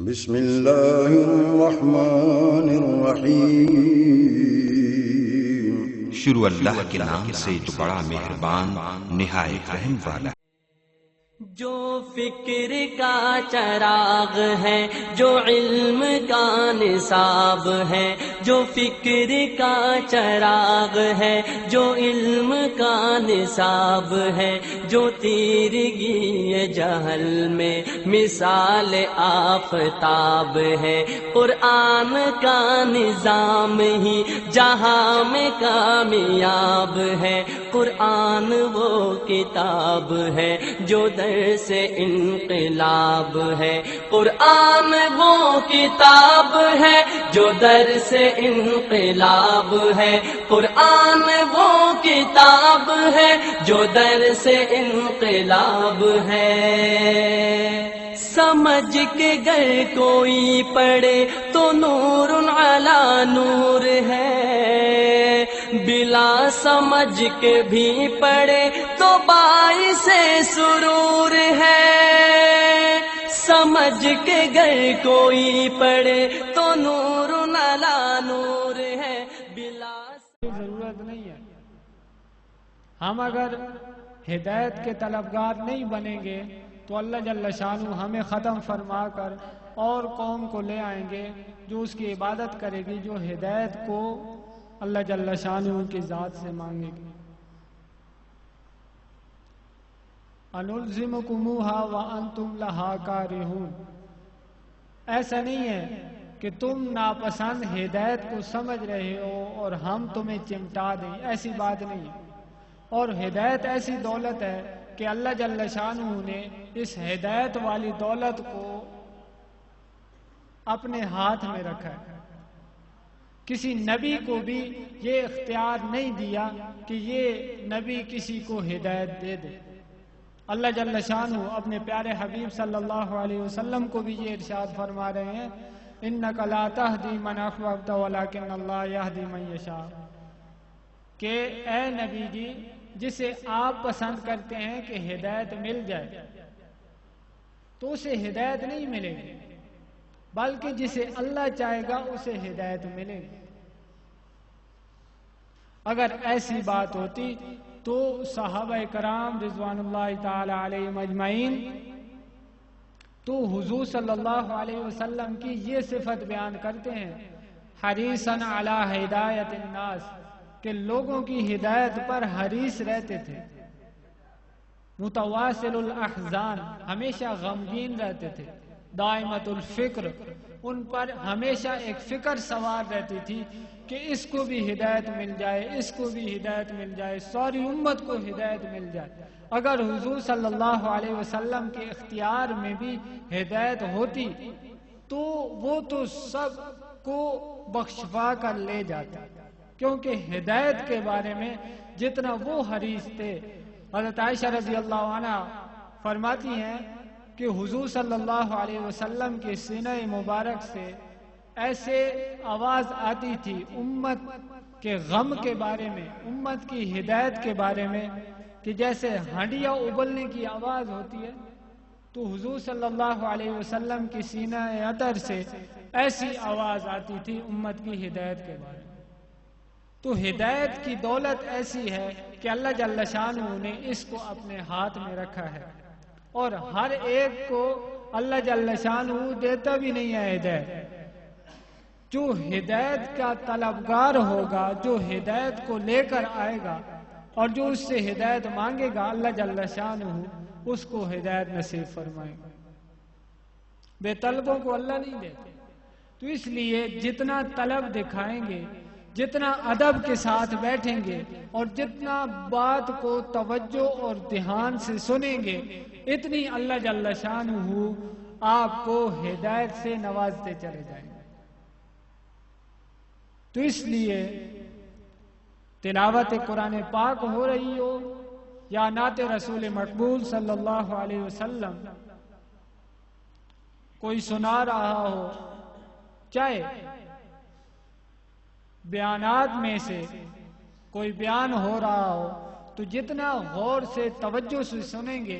بسم اللہ الرحمن الرحیم۔ شروع اللہ کے نام سے جو بڑا مہربان نہایت رحم والا ہے۔ جو فکر کا چراغ ہے، جو علم کا نصاب ہے، جو فکر کا چراغ ہے، جو علم کا نصاب ہے، جو تیرگی جہل میں مثال آفتاب ہے، قرآن کا نظام ہی جہاں میں کامیاب ہے، قرآن وہ کتاب ہے جو سے انقلاب ہے، قرآن وہ کتاب ہے جو در سے انقلاب ہے، قرآن وہ کتاب ہے جو در سے انقلاب ہے۔ سمجھ کے گر کوئی پڑھے تو نور علی نور ہے، بلا سمجھ کے بھی پڑھے تو باعث سرور ہے۔ سمجھ کے گر کوئی پڑھے تو نور علی نور ہے، بلا ضرورت نہیں ہے۔ ہم اگر ہدایت کے طلبگار نہیں بنیں گے تو اللہ جل شانہ ہمیں ختم فرما کر اور قوم کو لے آئیں گے جو اس کی عبادت کرے گی، جو ہدایت کو اللہ جل شانہ ان کی ذات سے مانگے گی۔ انلزمکموہا وانتم لہا کارہون، ایسا نہیں ہے کہ تم ناپسند ہدایت کو سمجھ رہے ہو اور ہم تمہیں چمٹا دیں، ایسی بات نہیں ہے۔ اور ہدایت ایسی دولت ہے کہ اللہ جل شانہ نے اس ہدایت والی دولت کو اپنے ہاتھ میں رکھا ہے۔ کسی نبی کو بھی یہ اختیار نہیں دیا کہ یہ نبی کسی کو ہدایت دے دے۔ اللہ جل شانہ اپنے پیارے حبیب صلی اللہ علیہ وسلم کو بھی یہ ارشاد فرما رہے ہیں، اِنَّكَ لَا تَهْدِي مَنْ أَحْبَبْتَ وَلَكِنَّ اللَّهَ يَهْدِي مَنْ يَشَاءُ، کہ اے نبی جی جسے آپ پسند کرتے ہیں کہ ہدایت مل جائے تو اسے ہدایت نہیں ملے گی، بلکہ جسے اللہ چاہے گا اسے ہدایت ملے گی۔ اگر ایسی بات ہوتی تو صحابہ کرام رضوان اللہ تعالی علیہم اجمعین تو حضور صلی اللہ علیہ وسلم کی یہ صفت بیان کرتے ہیں، حریصاً علی ہدایت الناس، کہ لوگوں کی ہدایت پر حریص رہتے تھے، متواصل الاحزان، ہمیشہ غمگین رہتے تھے، دائمۃ الفکر، ان پر ہمیشہ ایک فکر سوار رہتی تھی کہ اس کو بھی ہدایت مل جائے، اس کو بھی ہدایت مل جائے، ساری امت کو ہدایت مل جائے۔ اگر حضور صلی اللہ علیہ وسلم کے اختیار میں بھی ہدایت ہوتی تو وہ تو سب کو بخشوا کر لے جاتا، کیونکہ ہدایت کے بارے میں جتنا وہ حریص تھے۔ حضرت عائشہ رضی اللہ عنہ فرماتی ہیں کہ حضور صلی اللہ علیہ وسلم کے سینہ مبارک سے ایسے آواز آتی تھی امت کے غم کے بارے میں، امت کی ہدایت کے بارے میں، کہ جیسے ہنڈیا ابلنے کی آواز ہوتی ہے، تو حضور صلی اللہ علیہ وسلم کی سینہ اطہر سے ایسی آواز آتی تھی امت کی ہدایت کے بارے میں۔ تو ہدایت کی دولت ایسی ہے کہ اللہ جل شانہ نے اس کو اپنے ہاتھ میں رکھا ہے، اور ہر ایک کو اللہ جل شانہ دیتا بھی نہیں ہے ہدایت۔ جو ہدایت کا طلبگار ہوگا، جو ہدایت کو لے کر آئے گا اور جو اس سے ہدایت مانگے گا، اللہ جل شانہ اس کو ہدایت نصیب فرمائے گا۔ بے طلبوں کو اللہ نہیں دیتے۔ تو اس لیے جتنا طلب دکھائیں گے، جتنا ادب کے ساتھ بیٹھیں گے اور جتنا بات کو توجہ اور دھیان سے سنیں گے، اتنی اللہ جل شانہ آپ کو ہدایت سے نوازتے چلے جائیں گے۔ تو اس لیے تلاوت قرآن پاک ہو رہی ہو یا نعت رسول مقبول صلی اللہ علیہ وسلم کوئی سنا رہا ہو، چاہے بیانات میں سے کوئی بیان ہو رہا ہو، تو جتنا غور سے توجہ سے سنیں گے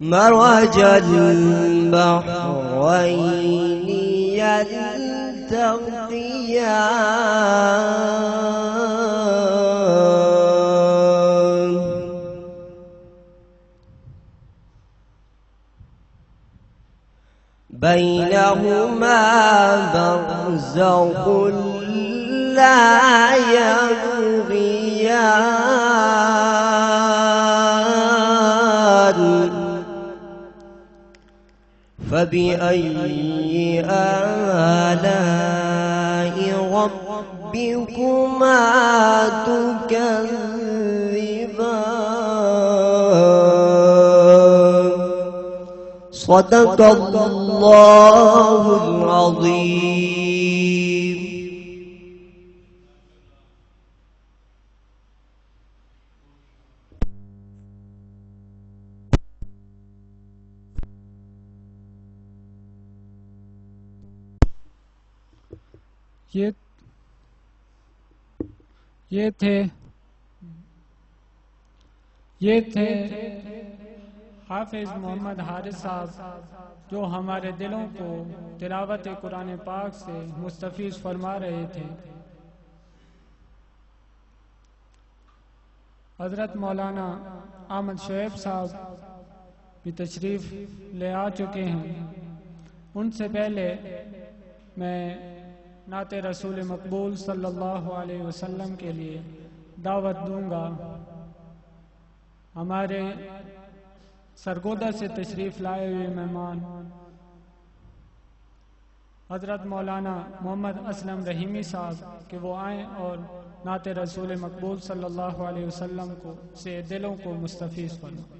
مرج البحرين يلتقيان بينهما برزخ لا يبغيان فبأي آلاء ربكما تكذبان صدق الله العظيم. یہ تھے حافظ محمد حارث صاحب جو ہمارے دلوں کو تلاوت قرآن پاک سے مستفیض فرما رہے تھے۔ حضرت مولانا احمد شعیب صاحب بھی تشریف لے آ چکے ہیں۔ ان سے پہلے میں نعت رسول مقبول صلی اللہ علیہ وسلم کے لیے دعوت دوں گا۔ ہمارے سرگودا سے تشریف لائے ہوئے مہمان حضرت مولانا محمد اسلم رحیمی صاحب کہ وہ آئیں اور نعت رسول مقبول صلی اللہ علیہ وسلم کو سے دلوں کو مستفیض فرمائیں۔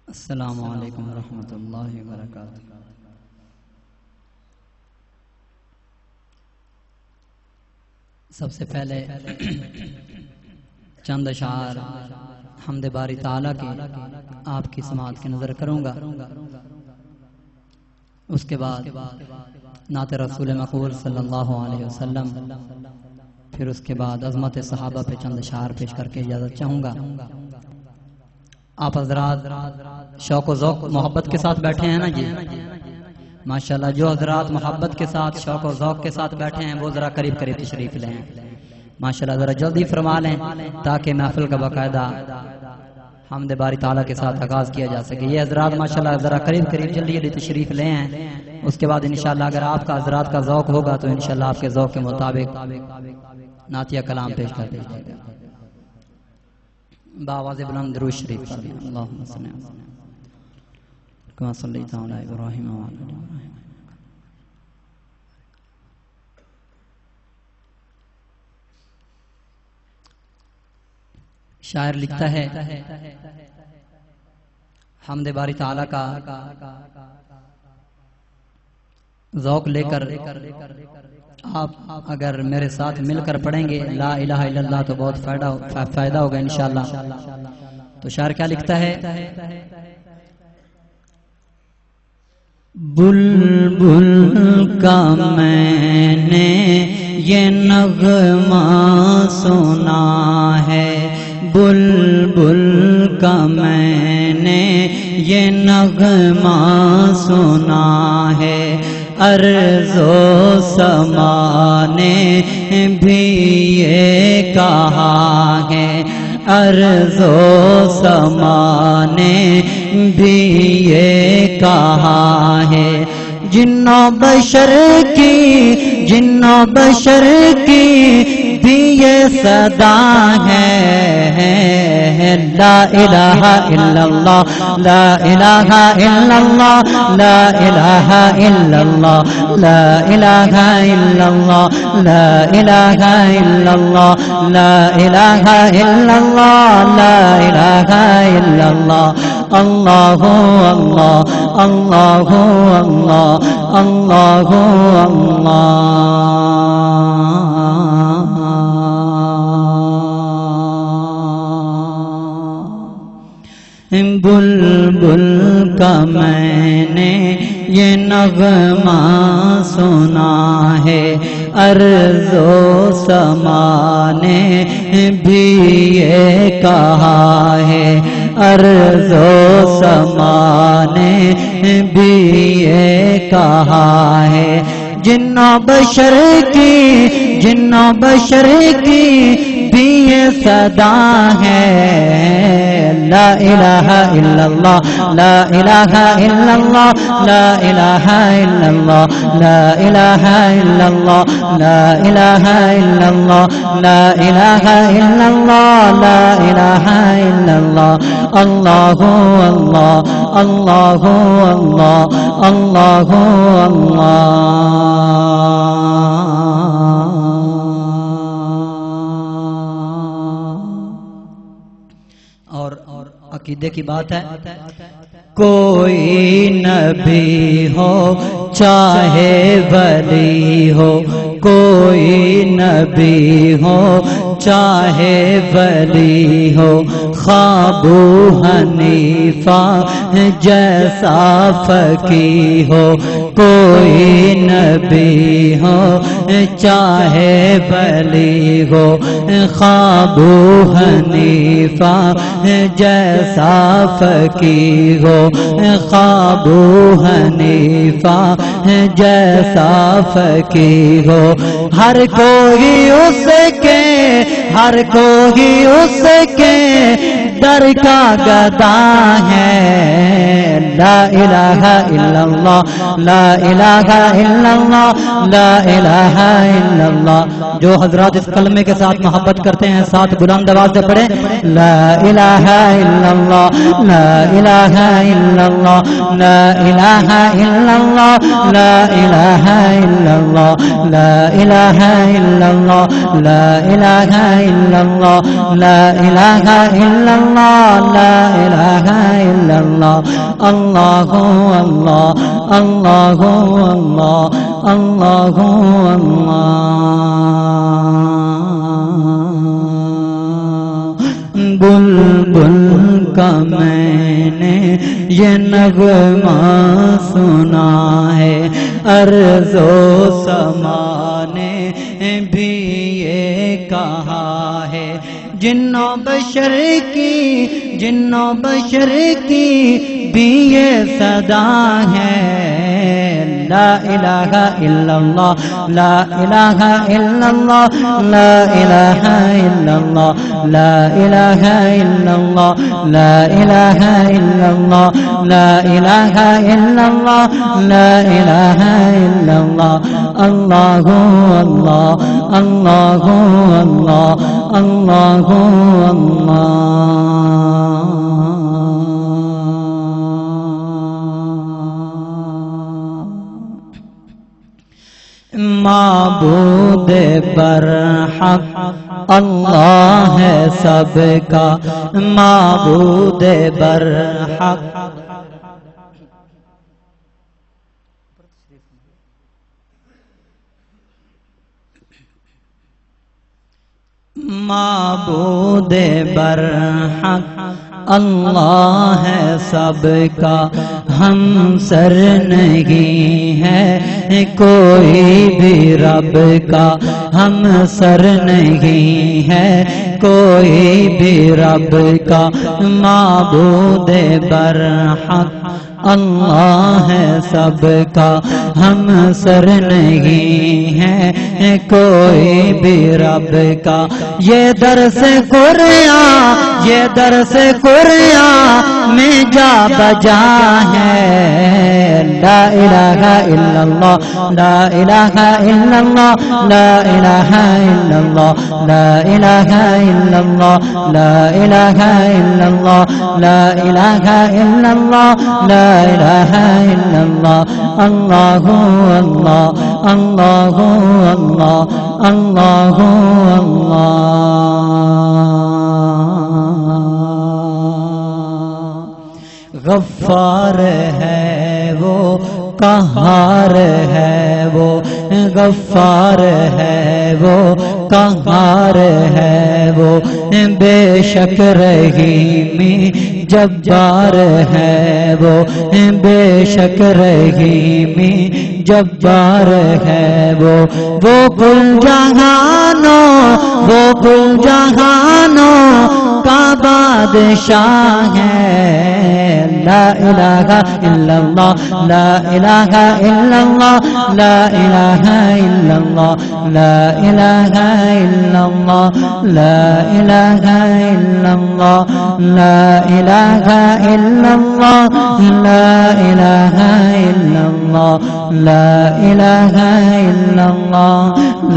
السلام علیکم ورحمۃ اللہ وبرکاتہ۔ سب سے پہلے چند اشعار حمد باری تعالیٰ کی آپ کی سماعت کی نظر کروں گا، اس کے بعد نعت رسول مقبول صلی اللہ علیہ وسلم، پھر اس کے بعد عظمت صحابہ پہ چند اشعار پیش کر کے اجازت چاہوں گا۔ آپ حضرات شوق و ذوق محبت کے ساتھ بیٹھے ہیں نا جی؟ ماشاءاللہ جو حضرات محبت کے ساتھ شوق و ذوق کے ساتھ بیٹھے ہیں وہ ذرا قریب قریب تشریف لیں ماشاءاللہ، ذرا جلدی فرما لیں تاکہ محفل کا باقاعدہ حمد باری تعالیٰ کے ساتھ آغاز کیا جا سکے۔ یہ حضرات ماشاءاللہ ذرا قریب قریب جلدی جلدی تشریف لے ہیں، اس کے بعد انشاءاللہ اگر آپ کا حضرات کا ذوق ہوگا تو انشاءاللہ آپ کے ذوق کے مطابق نعتیہ کلام پیش کر دیں گے۔ باواز بلند درود شریف پڑھیں۔ اللہم صلی اللہ کما صلیت علی ابراہیم وعلی آل ابراہیم۔ شاعر لکھتا ہے حمد باری تعالیٰ کا ذوق لے کر آپ اگر میرے ساتھ مل کر پڑھیں گے لا الہ الا اللہ تو بہت فائدہ ہوگا انشاءاللہ۔ تو شاعر کیا لکھتا ہے؟ بلبل کا میں نے یہ نغمہ سنا ہے، بلبل کا میں نے یہ نغمہ سنا ہے، ارض و سما نے بھی یہ کہا ہے، ارض و سما نے بھی یہ کہا ہے، جن و بشر کی بھی یہ صدا ہے، لا الہ الا اللہ، لا الہ الا اللہ، لا الہ الا اللہ، لا الہ الا اللہ، لا الہ الا اللہ، لا الہ الا اللہ، لا الہ الا اللہ، اللہ اللہ اللہ اللہ اللہ اللہ۔ بلبل کا میں نے یہ نغمہ سنا ہے، ارض و سما نے بھی یہ کہا ہے، ارض و سما نے بھی یہ کہا ہے، جن و بشر کی بھی یہ صدا ہے، لا الہ الا اللہ لا الہ الا اللہ لا الہ الا اللہ لا الہ الا اللہ لا الہ الا اللہ لا الہ الا اللہ لا الہ الا اللہ اللہ اللہ اللہ اللہ اور عقیدے کی بات ہے کوئی نبی ہو چاہے ولی ہو کوئی نبی ہو چاہے ولی ہو ابو حنیفہ جیسا فقیہ ہو کوئی نبی ہو چاہے ولی ہو ابو حنیفہ جیسا فقیہ ہو ابو حنیفہ جیسا فقیہ ہو ہر کوئی اس کے در کا گدا ہے لا الہ الا اللہ لا الہ الا اللہ لا الہ الا اللہ جو حضرات اس کلمے کے ساتھ محبت کرتے ہیں ساتھ بلند آواز سے پڑھیں لا الہ الا اللہ لا الہ الا اللہ لا الہ الا اللہ لا الہ الا اللہ لا الہ الا اللہ لا الہ الا اللہ لا الہ الا اللہ لا الہ الا اللہ اللہ اللہ اللہ اللہ بلبل کا میں نے یہ نغمہ سنا ہے ارض و سما نے بھی یہ کہا ہے جن و بشر کی بھی یہ صدا ہے لا الہ الا اللہ لا الہ الا اللہ لا الہ الا اللہ لا الہ الا اللہ لا الہ الا اللہ لا الہ الا اللہ لا الہ الا اللہ اللہ اللہ اللہ اللہ معبود برحق اللہ ہے سب کا معبود برحق معبود برحق اللہ ہے سب کا ہم سر نہیں ہے کوئی بھی رب کا ہم سر نہیں ہے کوئی بھی رب کا معبود برحق اللہ ہے سب کا ہم سر نہیں ہے کوئی بھی رب کا یہ درس قرآن میں جا بجا ہے لا الہ الا اللہ لا الہ الا اللہ لا الہ الا اللہ لا الہ الا اللہ لا الہ الا اللہ لا الہ الا اللہ لا الہ الا اللہ اللہ اللہ اللہ اللہ غفار ہے وہ قہار ہے وہ غفار ہے وہ قہار ہے وہ بے شک رحیمی جبار ہے وہ بے شک رحیمی جبار ہے وہ کل جہانوں کا بادشاہ ہے لا إله إلا الله لا إله إلا الله لا إله إلا الله لا إله إلا الله لا إله إلا الله لا إله إلا الله لا إله إلا الله لا إله إلا الله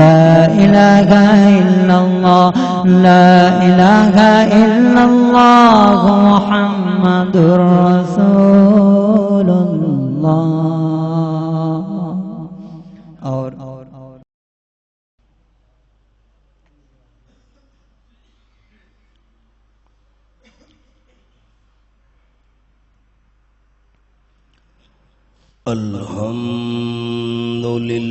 لا إله إلا الله لا إله إلا الله محمد رسول الله. اور الحمد لله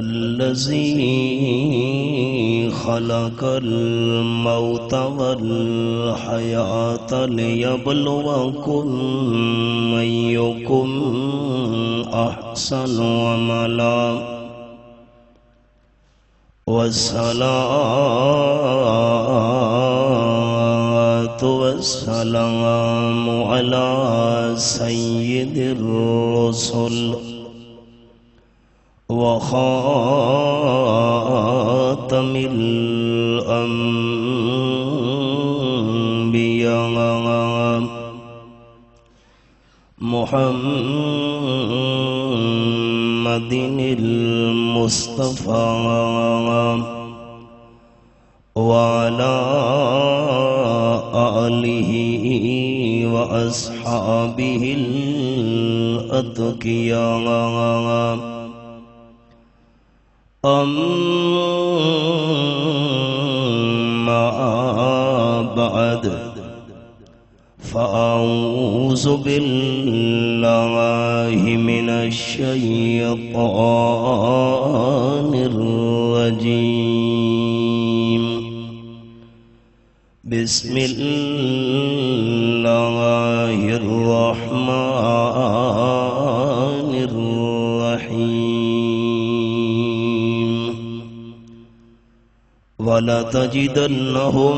الذي خلق الموت والحياة ليبلوكم أيكم أحسن عملا والصلاة والسلام على سيد الرسل وخاتم الأنبياء محمد المصطفى وعلى آله وأصحابه الأتقياء أما بعد فأعوذ بالله من الشيطان الرجيم بسم الله الرحمن الرحيم ولتجدنهم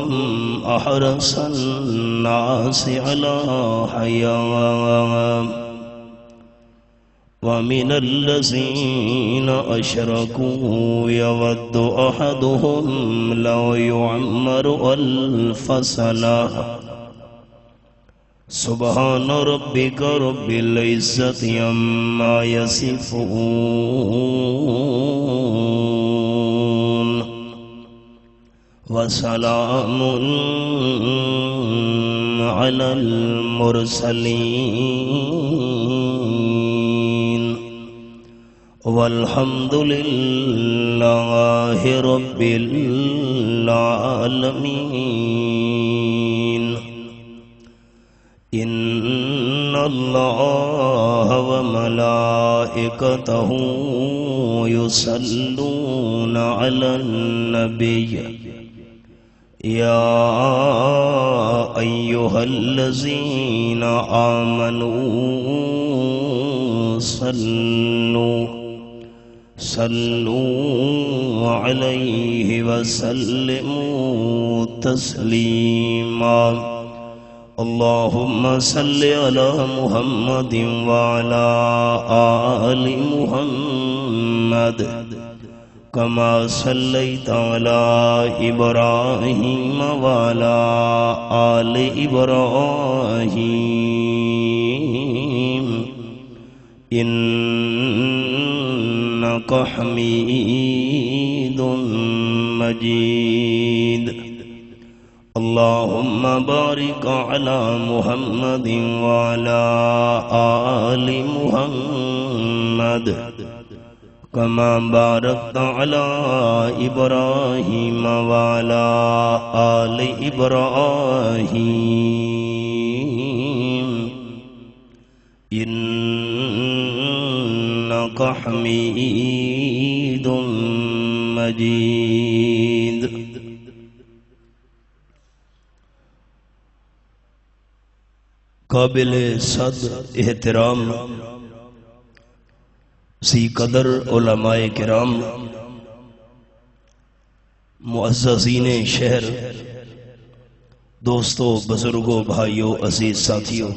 أحرص الناس على حياة ومن الذين أشركوا يود أحدهم لو يعمر ألف سنة سبحان ربك رب العزة عما يصفون وسلام على المرسلين والحمد لله رب العالمين. إن الله وملائكته يصلون على النبي يا أيها الذين آمنوا صلوا عليه وسلموا تسليما. اللهم صل على محمد وعلى آل محمد كما صليت على إبراهيم وعلى آل إبراهيم إنك حميد مجيد. اللهم بارك على محمد وعلى آل محمد كما باركت على إبراهيم وعلى آل إبراهيم إنك حميد مجيد. قابل صد احترام سی قدر علماء کرام، معززین شہر، دوستو، بزرگوں، بھائیوں، عزیز ساتھیوں،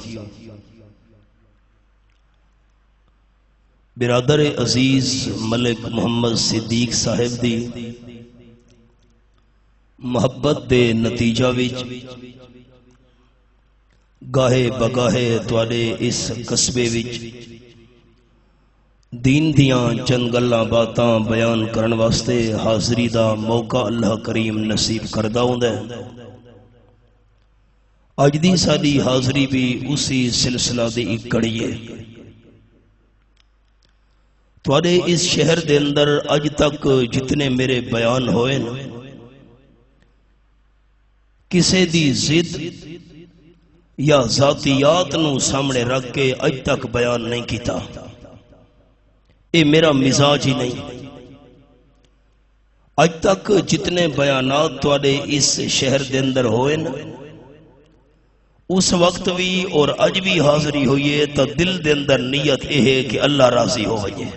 برادر عزیز ملک محمد صدیق صاحب دی محبت دے نتیجہ وچ گاہے بگاہے تواڈے اس قصبے وچ دین دیاں چند گلاں باتاں بیان کرن واسطے حاضری دا موقع اللہ کریم نصیب کردہ ہوندا ہے۔ اج دی ساری حاضری بھی اسی سلسلہ دی ایک کڑی ہے۔ تواڈے اس شہر دے اندر اج تک جتنے میرے بیان ہوئے نا، کسے دی ضد یا ذاتیات نو سامنے رکھ کے اج تک بیان نہیں کیتا، اے میرا مزاج ہی نہیں۔ اج تک جتنے بیانات تواڈے اس شہر دے اندر ہوئے نا، اس وقت بھی اور اج بھی حاضری ہوئی ہے تو دل دے اندر نیت یہ ہے کہ اللہ راضی ہو جائے۔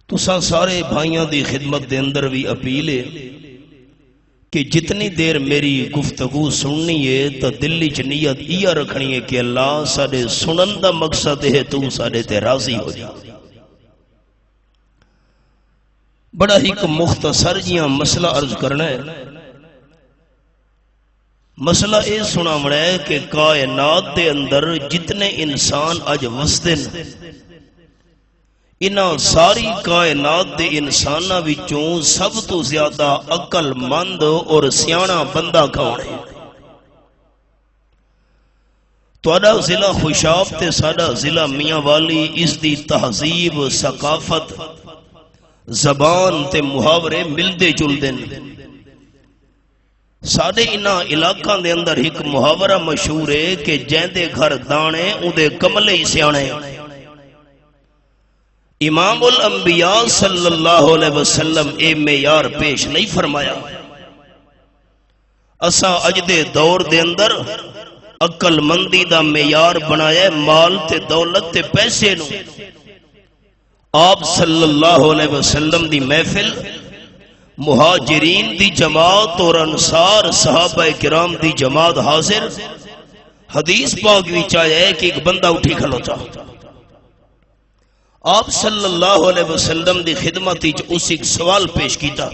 تساں سارے بھائیاں دی خدمت دے اندر بھی اپیل ہے کہ جتنی دیر میری گفتگو سننی ہے تو دل وچ نیت یہ رکھنی ہے کہ اللہ ساڈے سنن دا مقصد ہے تو ساڈے تے راضی ہو جا۔ بڑا ہی مختصر جیاں مسئلہ عرض کرنا ہے۔ مسئلہ یہ سناونا ہے کہ کائنات دے اندر جتنے انسان اج وسدے نے، انہاں ساری کائنات دے انساناں وچوں سب تو زیادہ عقل مند اور سیاںا بندہ کون ہے؟ تہاڈا ضلع خوشاب تے ساڈا ضلع میاں والی اس دی تہذیب، ثقافت، زبان تے محاورے ملدے جلدے نے۔ ساڈے انہاں علاقاں دے اندر ایک محاورہ مشہور ہے کہ جیندے گھر دانے اودے کملے ہی سیانے۔ امام الانبیاء صلی اللہ علیہ وسلم اے معیار پیش نہیں فرمایا۔ اساں اج دے دور دے اندر عقل مندی دا معیار بنایا مال تے دولت تے پیسے نو۔ آپ صلی اللہ علیہ وسلم دی محفل، مہاجرین دی جماعت اور انصار صحابہ کرام دی جماعت حاضر، حدیث پاک وچ آیا ہے کہ ایک بندہ اٹھی کھلوتا، آپ صلی اللہ علیہ وسلم دی خدمت وچ اس ایک سوال پیش کیتا۔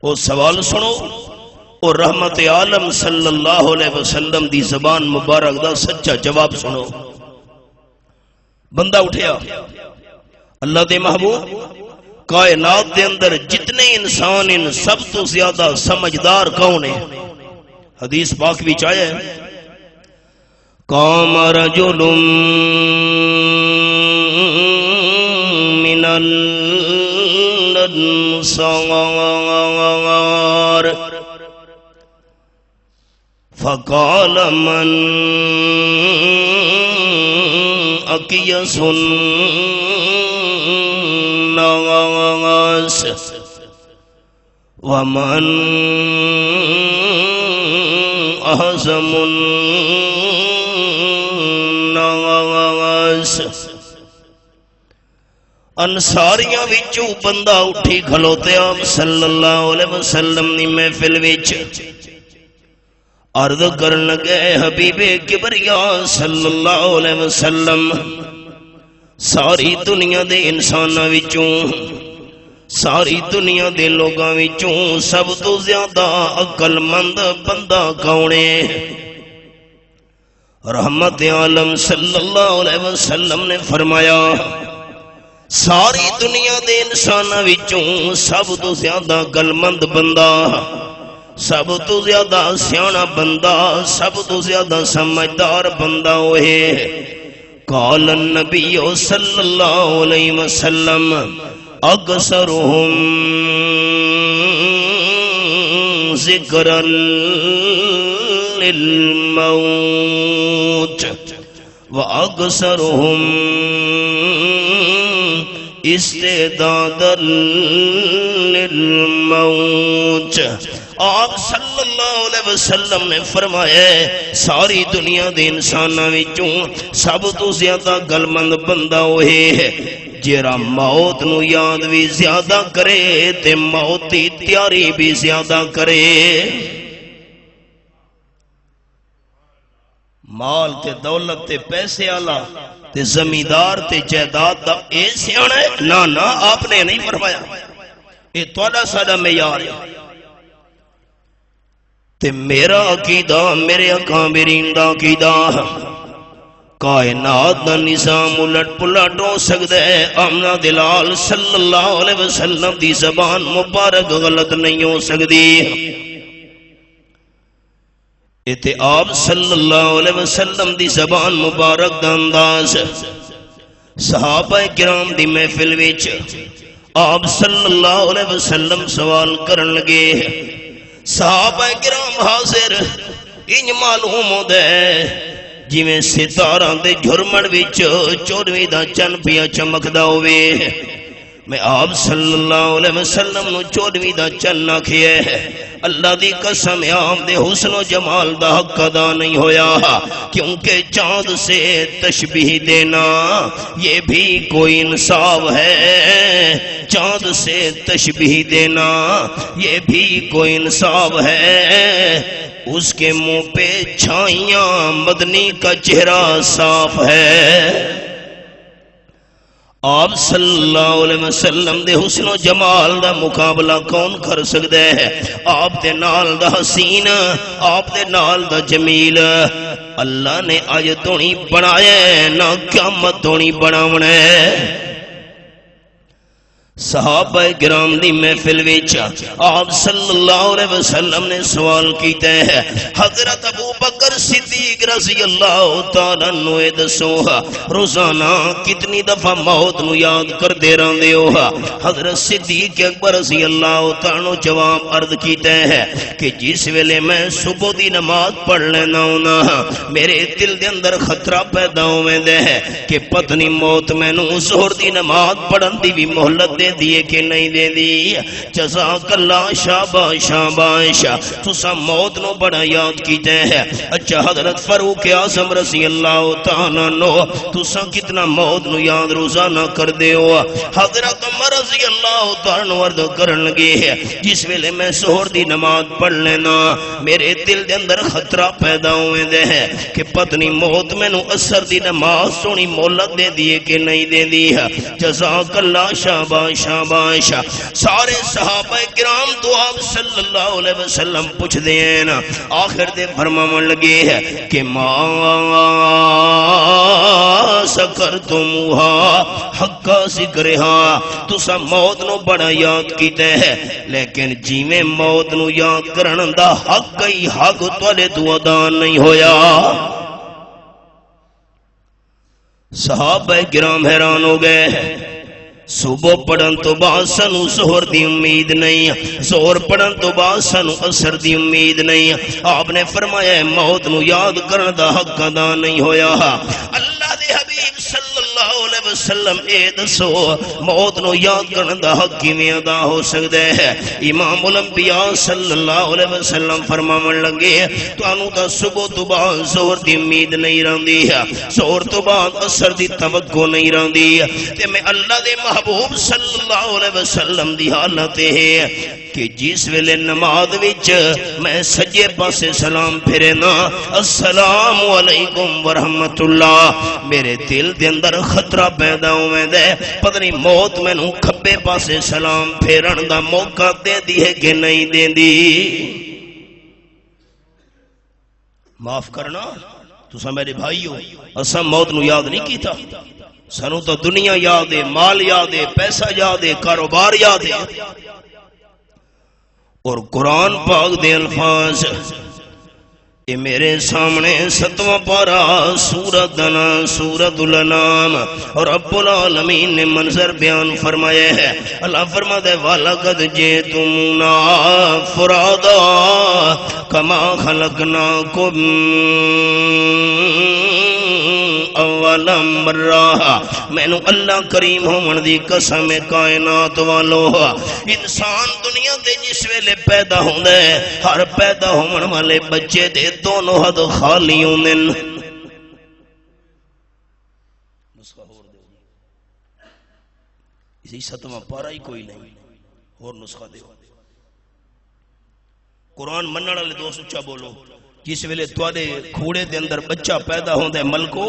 وہ سوال سنو اور رحمت عالم صلی اللہ علیہ وسلم دی زبان مبارک دا سچا جواب سنو۔ بندہ اٹھیا، اللہ دے محبوب، کائنات دے اندر جتنے انسان ان سب تو زیادہ سمجھدار کون ہے؟ حدیث پاک وچ آیا ہے، قام رجل من الانصار فقال من اکیس الناس ومن احزم الناس۔ انصاریاں وچوں بندہ اٹھی کھلوتے آپ صلی اللہ علیہ وسلم دی محفل وچ عرض کرن لگے، حبیب کبریا صلی اللہ علیہ وسلم، ساری دنیا دے انساناں وچوں، ساری دنیا دے لوگاں وچوں سب تو زیادہ عقل مند بندہ کون ہے؟ رحمت عالم صلی اللہ علیہ وسلم نے فرمایا، ساری دنیا دے انساناں وچوں سب تو زیادہ عقل مند بندہ، سب تو زیادہ سیاںا بندہ، سب تو زیادہ سمجھدار بندہ ہوئے۔ قال النبی صلی اللہ علیہ وسلم اکثرهم ذکرا للموت واکثرهم استعدادا للموت۔ آپ صلی اللہ علیہ وسلم نے فرمایا ساری دنیا دے انساناں وچوں سب تو زیادہ گلمند بندہ وہی ہے جیڑا موت نو یاد بھی زیادہ کرے تے موت دی تیاری بھی زیادہ کرے۔ مال تے دولت تے پیسے والا تے زمیندار تے جائیداد دا اے سیاںا ہے؟ نا آپ نے نہیں فرمایا، اے تہاڈا ساڈا معیار ہے۔ تے میرا عقیدہ میرے اکابرین دا عقیدہ کائنات دا نظام الٹ پلٹ ہو سکتا ہے، آمنہ دلال صلی اللہ علیہ وسلم دی زبان مبارک غلط نہیں ہو سکتی۔ اتے آپ صلی اللہ علیہ وسلم دی زبان مبارک دا انداز صحابہ کرام دی محفل وچ آپ صلی اللہ علیہ وسلم سوال کرن لگے، صحابہ کرام حاضر، انج معلوم ہوتا ہے جویں ستاراں دے جھرمڑ وچ 24 دا چن پیا چمکدا ہوئے۔ میں آپ صلی اللہ علیہ وسلم نو 24 دا چن آکھیا ہے، اللہ دی قسم آپ دے حسن و جمال دا حق ادا نہیں ہویا، کیونکہ چاند سے تشبیہ دینا یہ بھی کوئی انصاف ہے، چاند سے تشبیہ دینا یہ بھی کوئی انصاف ہے، اس کے منہ پہ چھائیاں مدنی کا چہرہ صاف ہے۔ آپ صلی اللہ علیہ وسلم دے حسن و جمال دا مقابلہ کون کر سکتا ہے؟ آپ دے نال دا حسین، آپ دے نال دا جمیل اللہ نے اج تو نہیں بنایا ہے، نہ قیامت تو نہیں بناونا ہے۔ صحابہ کرام دی محفل وچ آپ صلی اللہ علیہ وسلم نے سوال کیتا ہے، حضرت ابو بکر صدیق رضی اللہ تعالیٰ عنہ دسو روزانہ کتنی دفعہ موت نو یاد کردے رہندے ہو؟ حضرت صدیق اکبر رضی اللہ تعالیٰ عنہ جواب عرض کیتا ہے کہ جس ویلے میں صبح دی نماز پڑھ لینا ہونا میرے دل دے اندر خطرہ پیدا ہوویندا ہے کہ پتہ نہیں موت مینوں ظہر دی نماز پڑھن دی بھی مہلت دے دیئے کہ نہیں دے دی۔ جزاک اللہ، شاباش شاباش، تسا موت نو بڑا یاد کیتے ہیں۔ اچھا حضرت فاروق اعظم رضی اللہ تعالیٰ عنہ تسا کتنا موت نو یاد روزانہ کر دے ہو؟ حضرت عمر رضی اللہ تعالیٰ عنہ عرض کرن لگے ہے جس ویلے میں ظہر دی نماز پڑھ لینا میرے دل دے اندر خطرہ پیدا ہوئے دے ہے کہ پتہ نہیں موت میں نو اثر دی نماز سونی مہلت دے دیئے کہ نہیں دے دی۔ جزاک اللہ، شاباش شاباش۔ سارے صحابہ کرام تو آپ صلی اللہ علیہ وسلم پوچھ دیں، آخر دے فرماون لگے ہے کہ ما سکرتموہا حق ذکرہا، تسا موت نو بڑا یاد کیتے ہے لیکن جیویں موت نو یاد کرن دا حق ہی حق تولے تو ادا نہیں ہویا۔ صحابہ کرام حیران ہو گئے، صبح پڑھن تو بعد سنو ظہر دی امید نہیں، ظہر پڑھن تو بعد سنو اثر دی امید نہیں۔ آپ نے فرمایا موت نو یاد کرن دا حق ادا نہیں ہویا۔ اللہ دے حبیب صلی اللہ علیہ وسلم اے دسو موت نو یاد کرن دا حق کیویں ادا ہو سکدا ہے؟ امام الانبیاء صلی اللہ علیہ وسلم فرماون لگے تانوں تا صبح تو بعد ظہر دی امید نہیں رہندی، ظہر تو بعد اثر دی توقع نہیں رہندی، تے میں اللہ دے محبوب صلی اللہ علیہ وسلم دی حالت ہے کہ جس ویلے نماز وچ میں سجے پاسے سلام پھرے نا السلام علیکم ورحمت اللہ، میرے دل دے اندر خطرہ پیدا ہوئے دے پتہ نہیں موت میں نو کھبے پاسے سلام پھیرن دا موقع دے دی ہے کہ نہیں دے دی۔ معاف کرنا تسا میرے بھائی ہو، اسا موت نو یاد نہیں کیتا، سنو تو دنیا یاد ہے، مال یاد ہے، پیسہ یاد ہے، کاروبار یاد ہے، اور قرآن پاک دے الفاظ یہ میرے سامنے 7واں پارہ سورۃ سورۃ الانعام اور رب العالمین نے منظر بیان فرمایا ہے۔ اللہ فرماتا ہے وَلَقَدْ جِئْتُمُونَا فُرَادَىٰ كَمَا خَلَقْنَاكُمْ أَوَّلَ ولم مرا مینو اللہ کریم ہون دی قسم کائنات والو انسان دنیا دے جس ویلے پیدا ہوندا ہے ہر پیدا ہون والے بچے دے دونوں حد خالی ہوندے اسی ستواں پارا ہی کوئی نہیں اور نسخہ دیو قرآن منن والے دوست اچھا بولو جس ویلے تواڈے کھوڑے دے اندر بچہ پیدا ہوندا ہے ملکو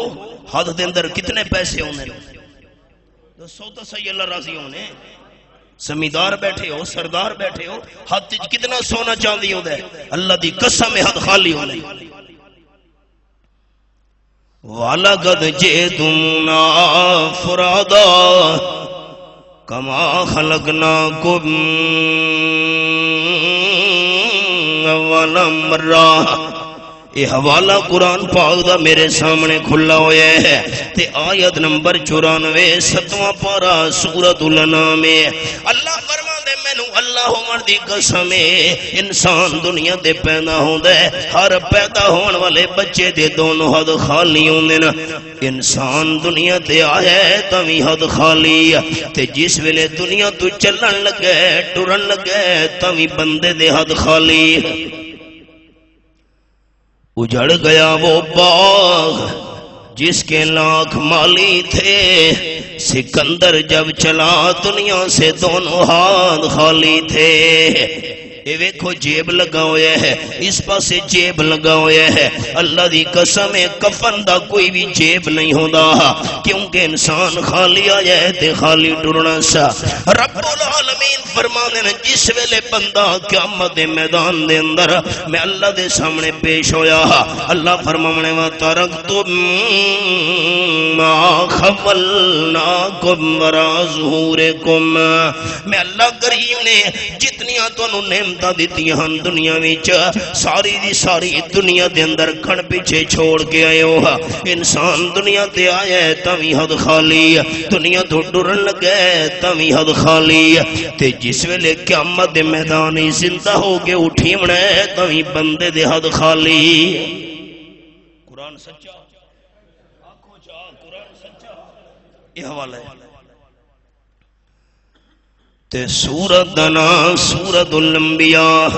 ہاتھ دے اندر کتنے پیسے ہوندے نے دسو تو صحیح اللہ راضی ہونے زمیندار بیٹھے ہو سردار بیٹھے ہو ہاتھ کتنا سونا چاندی ہوندا ہے اللہ دی قسم ہاتھ خالی ہوندے وَلَقَدْ جِئْتُمُونَا فُرَادًا كَمَا خَلَقْنَاكُمْ أَوَّلَ مَرَّةٍ یہ حوالہ قرآن پاک دا میرے سامنے کھلا ہویا ہے تے آیت نمبر 94 ستواں پارا سورۃ الانعام میں اللہ فرماندے مینوں اللہ ہون دی قسم انسان دنیا تے پیدا ہوندا ہے ہر پیدا ہون والے بچے دے دونوں حد خالی ہوندے نے انسان دنیا تے آیا ہے تاوی حد خالی تے جس ویلے دنیا تو چلن لگے ٹرن لگے تاوی بندے دے حد خالی اجڑ گیا وہ باغ جس کے لاکھ مالی تھے سکندر جب چلا دنیا سے دونوں ہاتھ خالی تھے اے ویکھو جیب لگا ہویا ہے اس پاسے جیب لگا ہویا ہے اللہ دی قسم کفن دا کوئی بھی جیب نہیں ہوندا کیونکہ انسان خالی آیا ہے تے خالی ٹرنا سا رب العالمین فرماندے نے جس ویلے بندہ قیامت دے میدان دے اندر میں اللہ دے سامنے پیش ہویا اللہ فرمانے وا ترکتم ما خولناکم ورا ظہورکم میں اللہ کریم نے جتنیاں تانوں نعمتاں دتیاں ہن دنیا وچ ساری دی ساری دنیا دے اندر کھڑ پیچھے چھوڑ کے آئے ہو انسان دنیا تے آیا ہے تاوی حد خالی دنیا تو ڈرن لگے تاوی حد خالی تے جس ویلے قیامت دے میدان زندہ ہو کے اٹھی ہونا ہے تاوی بندے دے حد خالی قرآن سچا آنکھوں چاہ قرآن سچا یہ حوالہ ہے تے سورت دنا سورت الانبیاء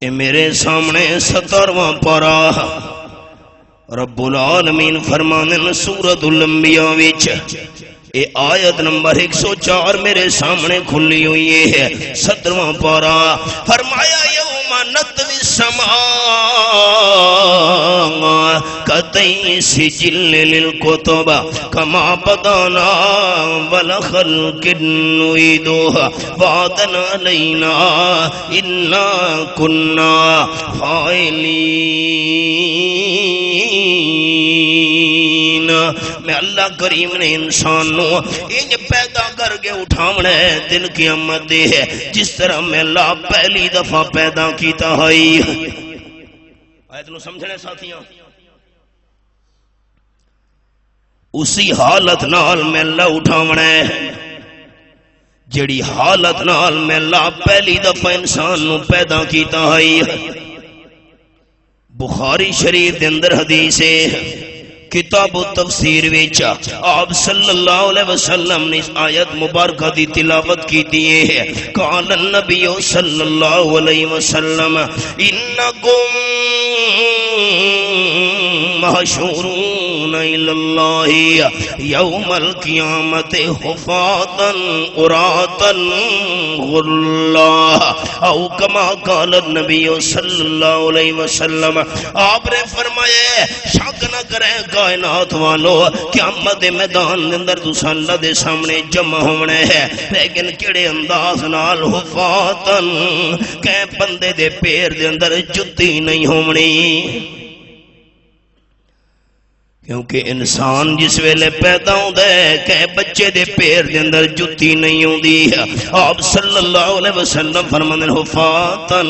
اے میرے سامنے 17واں پارا رب العالمین فرمانے سورت الانبیاء وچ اے آیت نمبر 104 میرے سامنے کھلی ہوئی ہے 17واں پارا فرمایا یوم نطوی السماء کتئی سجل للکتب کما بدانا ولخلق نعیدہ وعدا علینا انا کنا فاعلین میں اللہ کریم نے انسان نو انج پیدا کر کے اٹھاونا ہے دن قیامت دے ہے جس طرح میں اللہ پہلی دفعہ پیدا کیتا ہے آیت نو سمجھنے ساتھیاں اسی حالت نال میں اللہ اٹھاونا ہے جڑی حالت نال میں اللہ پہلی دفعہ انسان نو پیدا کیتا ہے بخاری شریف دے اندر حدیث ہے کتاب التفسیر وچ آپ صلی اللہ علیہ وسلم نے اس آیت مبارکہ دی تلاوت کی دیئے ہے قال النبی صلی اللہ علیہ وسلم انکم محشورون الی اللہ یوم القیامت حفاظا عراتا غرلا او کما قال النبی صلی اللہ علیہ وسلم آپ نے فرمایا شک نہ کریں کائنات والو قیامت دے میدان دے اندر تساں اللہ دے سامنے جمع ہونے ہے لیکن کیڑے انداز نال حفاظن کہ بندے دے پیر دے اندر جُتی نہیں ہونی کیونکہ انسان جس ویلے پیدا ہوندا ہے کہ بچے دے پیر دے اندر جُتی نہیں ہوندی آپ صلی اللہ علیہ وسلم فرماندے حفاظن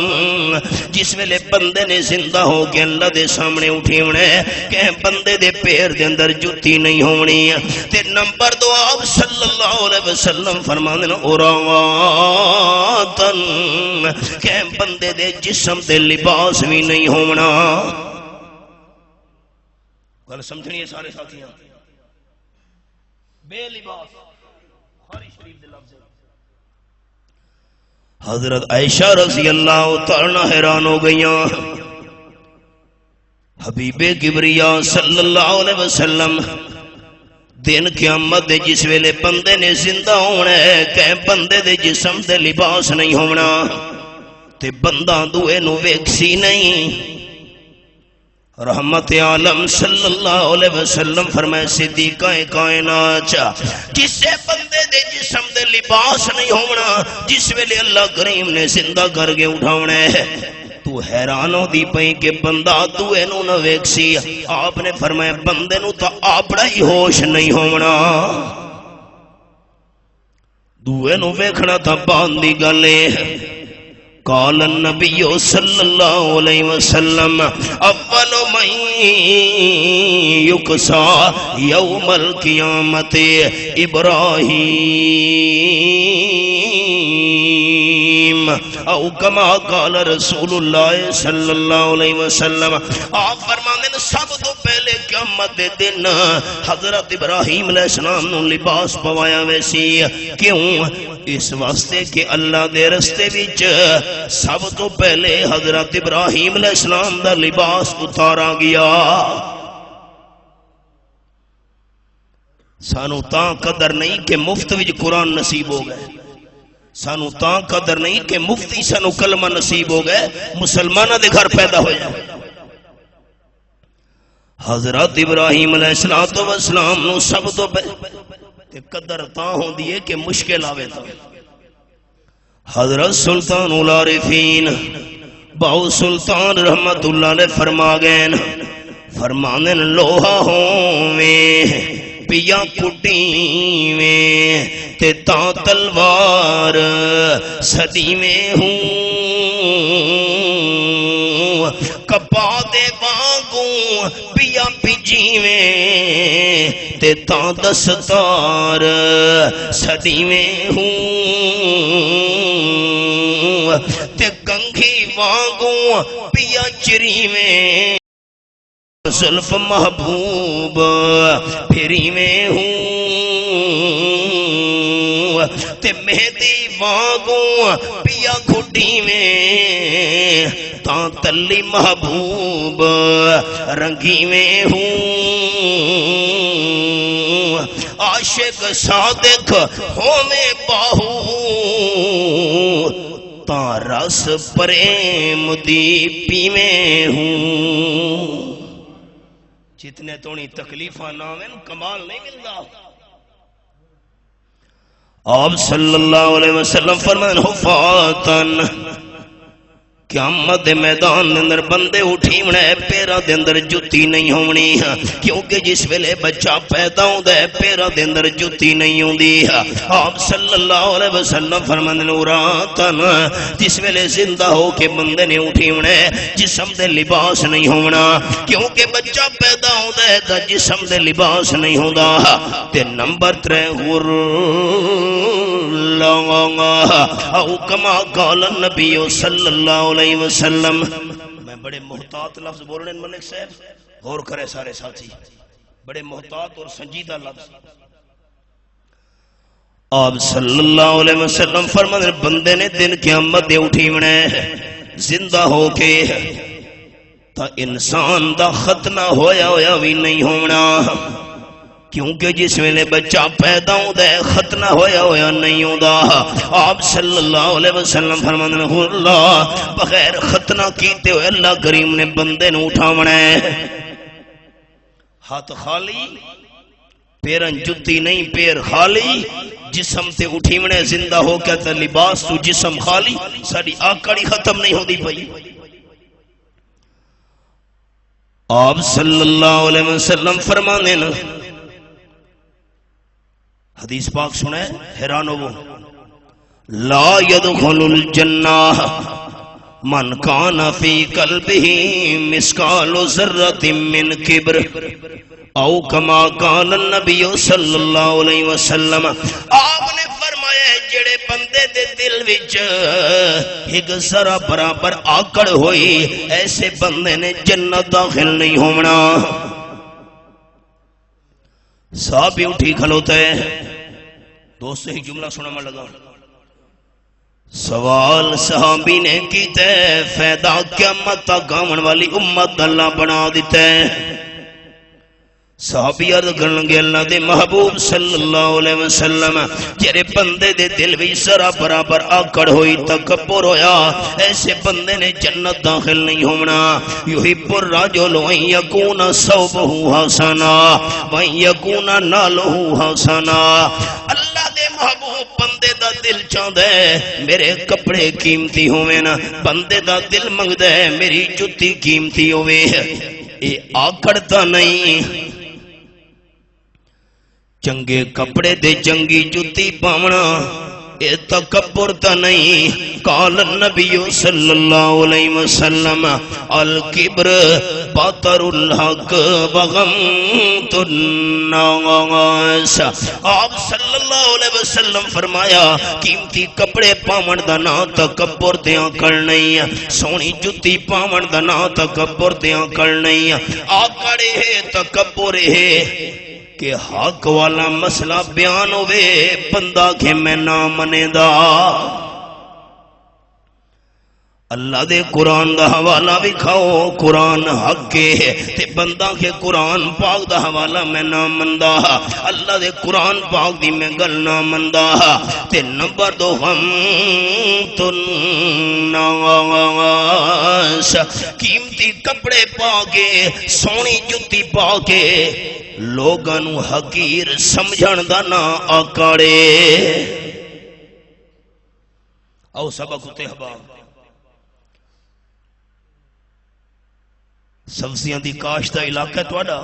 جس ویلے بندے نے زندہ ہو کے اللہ دے سامنے اٹھی ہونا ہے کہ بندے دے پیر دے اندر جُتی نہیں ہونی تے نمبر 2 آپ صلی اللہ علیہ وسلم فرماندے عراۃن کہ بندے دے جسم تے لباس بھی نہیں ہونا گل سمجھنی ہے سارے ساتھیاں بے لباس بخاری شریف دے لفظ حضرت عائشہ رضی اللہ تعالی حیران ہو گئیاں حبیب کبریا صلی اللہ علیہ وسلم دن قیامت دے جس ویلے بندے نے زندہ ہونا ہے کہ بندے دے جسم دے لباس نہیں ہونا تے بندہ دوئے نو ویکسی نہیں رحمت عالم صلی اللہ علیہ وسلم فرمائے صدیقہ کائنات جسے بندے دے جسم دے لباس نہیں ہونا جس ویلے اللہ کریم نے زندہ کر کے اٹھاونا ہے تو حیران ہو دی پئی کہ بندہ دوئے نو نہ ویکسی آپ نے فرمایا بندے نو تو اپنا ہی ہوش نہیں ہونا دوئے نو ویکھنا تا باندھی گلے قال النبی صلی اللہ علیہ وسلم اول من یکسا یوم القیامت ابراہیم او کما قال رسول اللہ صلی اللہ علیہ وسلم آپ فرماندے ہیں سب تو پہلے قیامت دے دن حضرت ابراہیم علیہ السلام نو لباس پوایا ویسی کیوں اس واسطے کہ اللہ دے رستے وچ سب تو پہلے حضرت ابراہیم علیہ السلام دا لباس اتارا گیا سانو تاں قدر نہیں کہ مفت وچ قرآن نصیب ہو گئے سانو تاں قدر نہیں کہ مفتی سانو کلمہ نصیب ہو گئے مسلمانہ دے گھر پیدا ہو جائے حضرت ابراہیم علیہ السلام نو سب تو پہلے قدر تاں ہوں دیئے کہ مشکل آوے تھا حضرت سلطان العارفین باو سلطان رحمت اللہ علیہ فرما گئے فرمانے لوہا ہوں میں پیا کٹی میں تے تاں تلوار صدی میں ہوں کپا دے باغوں پیا پجی میں تے تاں دستار صدی میں ہوں تے کنگھی وانگوں پیا چری میں زلف محبوب پھری میں ہوں تے مہدی وانگوں پیا کھٹی میں تاں تلی محبوب رنگی میں ہوں عاشق صادق ہو میں باہو تاں رس پریم دی پی میں ہوں جتنے تونی تکلیفہ نامن کمال نہیں ملتا آپ صلی اللہ علیہ وسلم فرمائن حفاتن قیامت دے میدان دے اندر بندے اٹھی ہونے پیرا دے اندر جتی نہیں ہونی کیونکہ جس ویلے بچہ پیدا ہوں دے پیرا دے اندر جتی نہیں ہوں دی آپ صلی اللہ علیہ وسلم فرمانے نوراتن جس ویلے زندہ ہو کے بندے نے اٹھی ہونے جسم دے لباس نہیں ہونا کیونکہ بچہ پیدا ہوں دے تا جسم دے لباس نہیں ہوں دا تے نمبر 3 غر او کما قال النبی صلی اللہ علیہ وسلم میں بڑے محتاط لفظ بول رہے ہیں ملک صاحب غور کرے سارے ساتھی بڑے محتاط اور سنجیدہ لفظ آپ صلی اللہ علیہ وسلم فرماتے ہیں بندے نے دن قیامت دے اٹھی ونے زندہ ہو کے تا انسان دا ختنہ ہویا بھی نہیں ہونا کیونکہ جس ویلے بچہ پیدا ہوتا ہے ختنہ ہویا نہیں ہوتا آپ صلی اللہ علیہ وسلم فرماتے ہیں اللہ بغیر ختنہ کیتے ہوئے اللہ کریم نے بندے نو اٹھاونا ہے ہاتھ خالی پیرن جتی نہیں پیر خالی جسم تے اٹھیونے زندہ ہو کے تا لباس تو جسم خالی ساری آکڑی ختم نہیں ہوتی پئی آپ صلی اللہ علیہ وسلم فرمانے نا حدیث پاک سنیں حیران ہو لا يدخل الجنہ من کان فی قلبہ مسقال ذرۃ من کبر او کما قال النبی صلی اللہ علیہ وسلم آپ نے فرمایا جڑے بندے دے دل وچ ایک ذرہ برابر آکڑ ہوئی ایسے بندے نے جنت داخل نہیں ہونا صحابی اٹھی کھلوتا ہے، دوست ہی جملہ سنا میں لگا، سوال صحابی نے کیتا ہے، فائدہ قیامت تک آون والی امت اللہ بنا دیتا ہے۔ صحابی عرض کرن گے اللہ دے محبوب صلی اللہ علیہ وسلم، جڑے بندے دے دل وچ ذرا برابر آکڑ ہوئی، تکبر ہویا، ایسے بندے نے جنت داخل نہیں ہونا۔ یحب الرجل ان یکون ثوبہ حسنا وان یکون نالہ حسنا، اللہ دے محبوب بندے دا دل چاہدا ہے میرے کپڑے قیمتی ہوویں، بندے دا دل منگدا ہے میری جُتی قیمتی ہوے۔ اے آکڑ تا نہیں، چنگے کپڑے دے چنگی جُتی پاونا اے تکبر تا نہیں۔ قال النبی صلی اللہ علیہ وسلم الکبر بطر الحق وغمت الناس، آپ صلی اللہ علیہ وسلم فرمایا قیمتی کپڑے پاون دا نا تکبر تے آکڑ نہیں، سونی جُتی پاون دا نا تکبر تے آکڑ نہیں، آکڑ ہے تکبر ہے کہ حق والا مسئلہ بیان ہوئے بندہ کہ میں نہ منے دا۔ اللہ دے قرآن دا حوالہ بھی کھاؤ، قرآن حق کے تے بندہ کے قرآن پاک دا حوالہ میں نہ مندہ، اللہ دے قرآن پاک دی میں گل نہ مندہ۔ تے نمبر دو ہم تو ناس، قیمتی کپڑے پا کے سونی جُتی پا کے لوگانو حقیر سمجھن دا نا آکڑے۔ او سبق ہوتے حباب، سبزیاں دی کاشت دا علاقہ توڑا،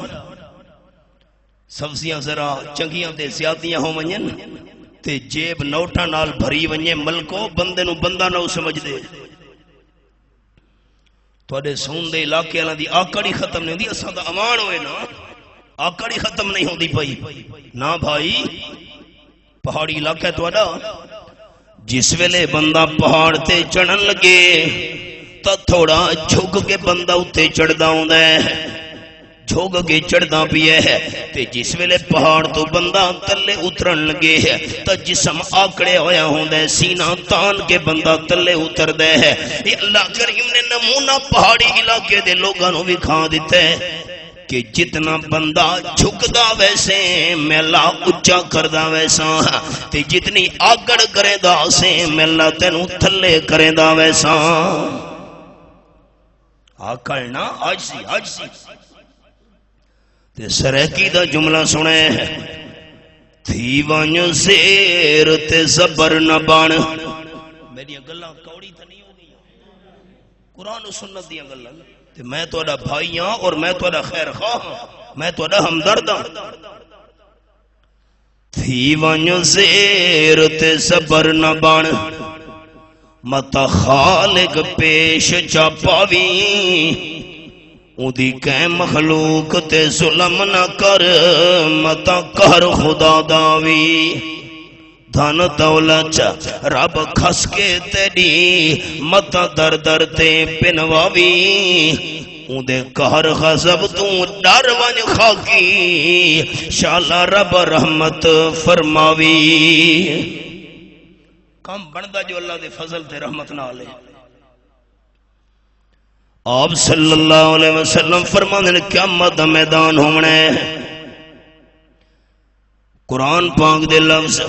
سبزیاں ذرا چنگیاں تے زیادیاں ہو ونجن تے جیب نوٹا نال بھری ونجے، ملکو بندے نو بندہ نو سمجھ دے، توڑے سون دے علاقے اللہ دی آکڑی ختم نہیں دی، اساں دا امان ہوئے نا، آکڑی ختم نہیں ہوندی پئی نا بھائی۔ پہاڑی علاقہ توڑا، جس ویلے بندہ پہاڑ تے چڑھن لگے تا تھوڑا جھگ کے بندہ اتے چڑھدا ہوندا ہے، جھگ کے چڑھدا بھی ہے، تے جس ویلے پہاڑ تو بندہ تلے اترن لگے ہے تا جسم آکڑے ہویا ہوندا ہے، سینہ تان کے بندہ تلے اتردا ہے۔ یہ اللہ کریم نے نمونہ پہاڑی علاقے دے لوگاں نو وکھا دتا ہے کہ جتنا بندہ جھکدا ویسے میلا اچا کردا ویسا، تے جتنی آکڑ کرے دا سے میلا تینوں تھلے کرے دا ویسا۔ آکڑ نا آجزی تے سرکی دا جملہ سنے، تھی وانیو زیر تے زبر نہ بان۔ میری گلاں کوڑی تا نہیں ہوگی، قرآن و سنت دیا گلاں، میں توڑا بھائی ہاں اور میں توڑا خیر خواہ ہاں، میں توڑا ہمدرد ہاں۔ تھی وانیو زیر تے زبر نہ بان، متا خالق پیش چا پاوی، اودی کہ مخلوق تے ظلم نہ کر، متا کر خدا داوی۔ دھن دولت رب کھس کے تیری، متا در در تے پنواوی، اودے کہر غضب تو ڈر ون خاکی، شالا رب رحمت فرماوی۔ کام بندہ جو اللہ دے فضل تے رحمت نہ لے۔ آپ صلی اللہ علیہ وسلم فرمانے نے قیامت دا میدان ہونے، قرآن پاک دے لفظ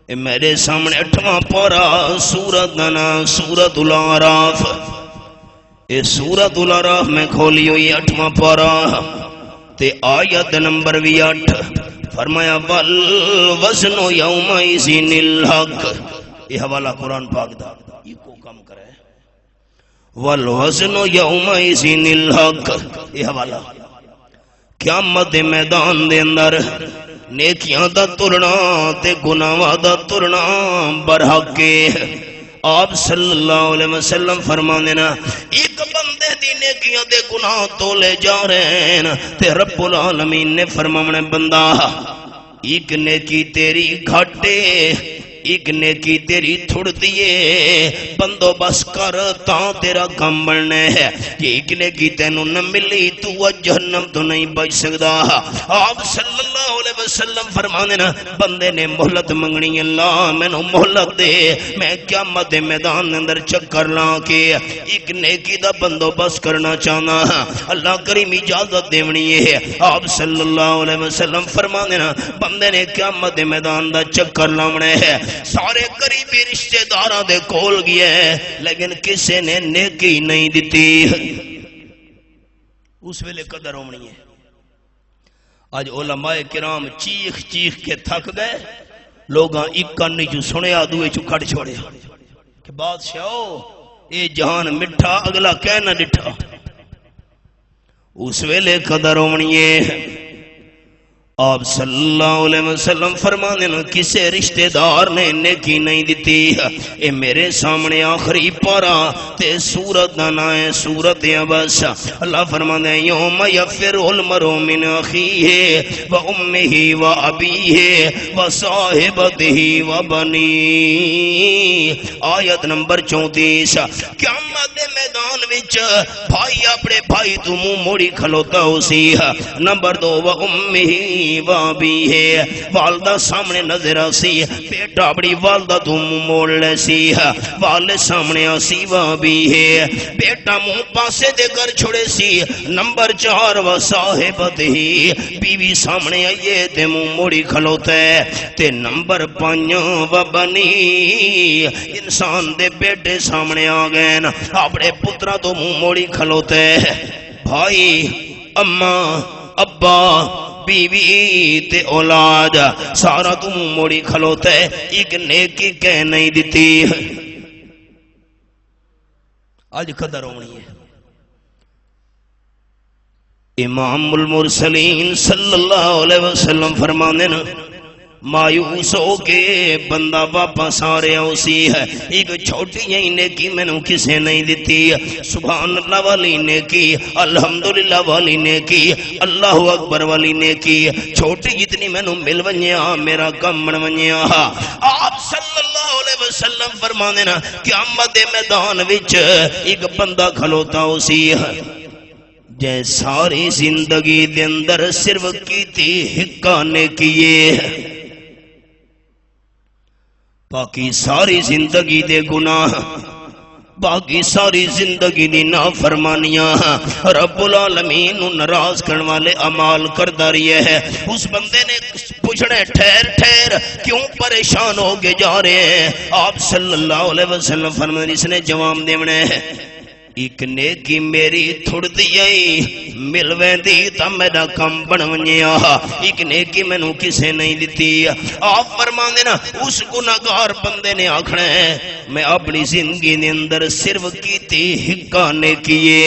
اے میرے سامنے 8واں پارہ سورت دنا سورت الاعراف، اے سورت الاعراف میں کھولی ہوئی 8واں پارہ تے آیت نمبر 8 فرمایا والوزن یومئذ الحق۔ یہ حوالہ قرآن پاک دا، یہ کو کم کرے، والوزن یومئذ الحق، یہ حوالہ قیامت میدان دے اندر نیکیاں دا ترنا تے گناہاں دا ترنا برحق کے۔ آپ صلی اللہ علیہ وسلم فرمانے نا، ایک بندے دی نیکیاں دے گناہ تولے جا رہے ہیں تے رب العالمین نے فرمانے بندہ ایک نیکی تیری گھٹے ایک نیکی تیری تھوڑ دیے بندوبست کر تاں تیرا کام بننا ہے کہ ایک نیکی تینوں نہ ملی تو جہنم تو نہیں بچ سکتا آپ صلی اللہ علیہ وسلم فرمانے نا بندے نے مہلت منگنی اللہ میں نو مہلت دے میں قیامت میدان اندر چکر لا کے ایک نیکی دا بندوبست کرنا چاہنا اللہ کریم اجازت دیونی ہے آپ صلی اللہ علیہ وسلم فرمانے نا بندے نے قیامت میدان دا چکر لاونا ہے سارے قریبی رشتہ داراں دے کول گیا ہے لیکن کسی نے نیکی نہیں دیتی اس ویلے قدر ہونی ہے آج علماء کرام چیخ چیخ کے تھک گئے لوگاں ایک کانی جو سنیا دوئے چو کھڑ چھوڑے کہ بادشاہ اے جہان مٹھا اگلا کہنا ڈٹھا اس ویلے قدر ہونی ہے آپ صلی اللہ علیہ وسلم فرمانے نا کسے رشتہ دار نے نیکی نہیں دیتی اے میرے سامنے آخری پارا تے سورت دانا ہے سورت عبس اللہ فرمانے یوم یفر المرء من اخیہ و امہ و ابیہ و صاحبتہ و بنیہ آیت نمبر 34 قیامت میدان وچ بھائی اپنے بھائی تو منہ موڑی کھلوتا ہو سی نمبر 2 و امہ وابی ہے والدہ سامنے نظر آسی بیٹا اپنی والدہ تو منہ موڑ لے سی والد سامنے آسی وابی ہے بیٹا منہ پاسے دے کر چھوڑے سی نمبر 4 و صاحبت ہی بیوی سامنے آئیے تے منہ موڑی کھلوتا ہے تے نمبر 5 و بنی انسان دے بیٹے سامنے آ گئے اپنے پترہ تو منہ موڑی کھلوتا ہے بھائی اماں ابا بیوی تے اولاد سارا تم موڑی کھلوتا ہے ایک نیکی کہہ نہیں دیتی آج قدر ہونی ہے امام المرسلین صلی اللہ علیہ وسلم فرمانے نا مایوس ہو کے بندہ واپس آ رہا اسی ہے ایک چھوٹی ہی نیکی میں نے کسے نہیں دیتی سبحان اللہ والی نیکی الحمدللہ والی نیکی اللہ اکبر والی نیکی چھوٹی جتنی میں نے مل ونیا میرا کم بن ونیا آپ صلی اللہ علیہ وسلم فرمانے نا قیامت میدان وچ ایک بندہ کھلوتا اسی ہے جے ساری زندگی دے اندر صرف کیتی ہکا نیکیے باقی ساری زندگی دے گناہ باقی ساری زندگی دی نافرمانیاں رب العالمین ناراض کرنے والے اعمال کرتا رہی ہے اس بندے نے پوچھنا ٹھہر ٹھہر کیوں پریشان ہو کے جا رہے ہیں آپ صلی اللہ علیہ وسلم فرمایا اس نے جواب دینا ہے ایک نیکی میری تھوڑ دی مل ویندی تا میرا کم بن ونیا ایک نیکی میں نو کسے نہیں دیتی آپ فرما دینا اس گناہگار بندے نے آکھنا ہے میں اپنی زندگی نے اندر صرف کیتی ہکا نیکیے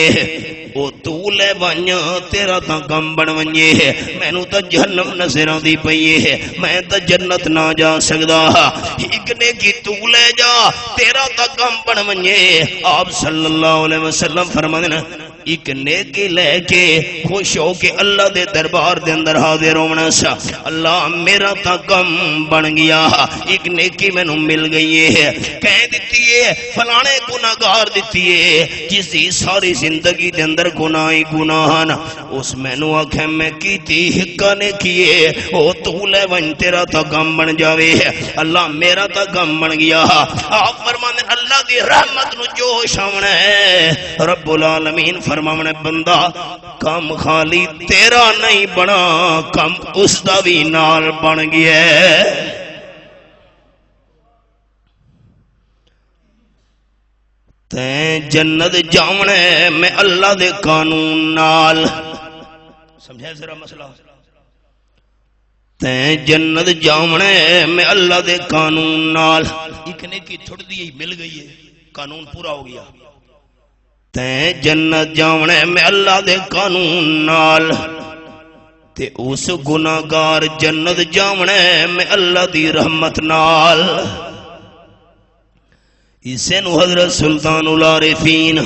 او تو لے ونیا تیرا تا کم بن ونیے میں نو تا جہنم نظران دی پئیے میں تا جنت نہ جا سکدا ایک نیکی تو لے جا تیرا تا کم بن ونیے آپ صلی اللہ علیہ وسلم فرمانے نا ایک نیکی لے کے خوش ہو کے اللہ دے دربار دے اندر حاضر ہونا سا اللہ میرا تا کم بن گیا ایک نیکی میں نو مل گئی ہے کہہ دیتی ہے فلانے گناہگار دیتی ہے جس دی ساری زندگی دے اندر گناہی گناہاں اس میں نو آکھیں میں کیتی ہکا نے کیے او تو لے ون تیرا تا کم بن جاوے اللہ میرا تا کم بن گیا آپ فرمانے اللہ دی رحمت نو جوش آونا ہے رب العالمین فرمانے بندہ کم خالی تیرا نہیں بنا کم اس دا بھی نال بن گیا ہے تین جنت جاونے میں اللہ دے قانون نال سمجھے ذرا مسئلہ تین جنت جاونے میں اللہ دے قانون نال ایک نے کی تھوڑ دی مل گئی ہے قانون پورا ہو گیا تین جنت جاونے میں اللہ دے قانون نال تے اس گناہگار جنت جاونے میں اللہ دی رحمت نال اسے نو حضرت سلطان العارفین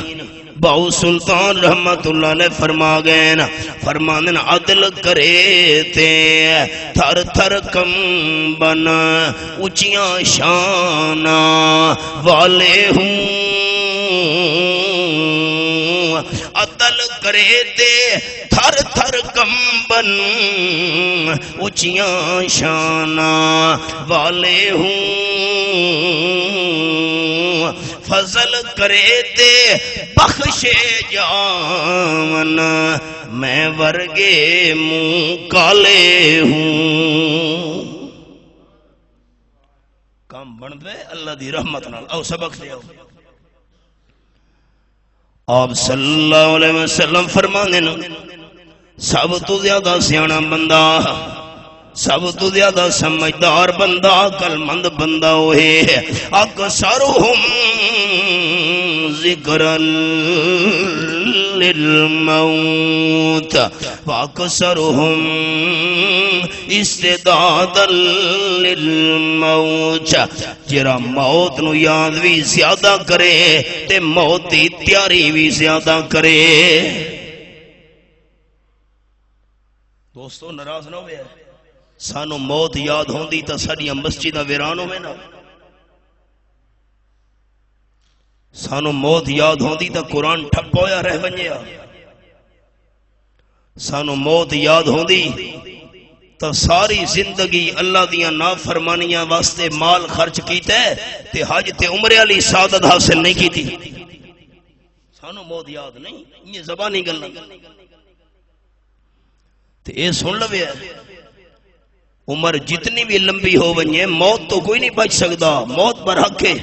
باؤ سلطان رحمت اللہ علیہ فرما گئے نا، فرمانے نا عدل کرے تے تھر تھر کمبن اونچیاں شانہ والے ہوں، عدل کرے تے تھر تھر کمبن اونچیاں شانہ والے ہوں، فضل کرے تے بخشے جاون میں ورگے منہ کالے ہوں۔ کام بن پہ اللہ دی رحمت نال، او سبق دے آؤ۔ آپ صلی اللہ علیہ وسلم فرمانے نا سب تو زیادہ سیانا بندہ، سب تو زیادہ سمجھدار بندہ، عقل مند بندہ ہوئے اکثرہم ذکرا للموت واکثرہم استعدادا للموت، جرا موت نو یاد بھی زیادہ کرے تے موت دی تیاری بھی زیادہ کرے۔ دوستو ناراض نہ ہوئے، سانو موت یاد ہوندی تا ساڈیاں مسجداں ویران ہوئے نا، سانو موت یاد ہوندی تا قرآن ٹھپ ہویا رہ ونجیا، سانو موت یاد ہوندی تا ساری زندگی اللہ دیاں نافرمانیاں واسطے مال خرچ کیتا ہے تے حج تے عمرے علی سعادت حاصل نہیں کیتی۔ سانو موت یاد نہیں، یہ زبانی گل نہیں تے اے سن لوے، عمر جتنی بھی لمبی ہو ونجے موت تو کوئی نہیں بچ سکتا، موت پر حق ہے۔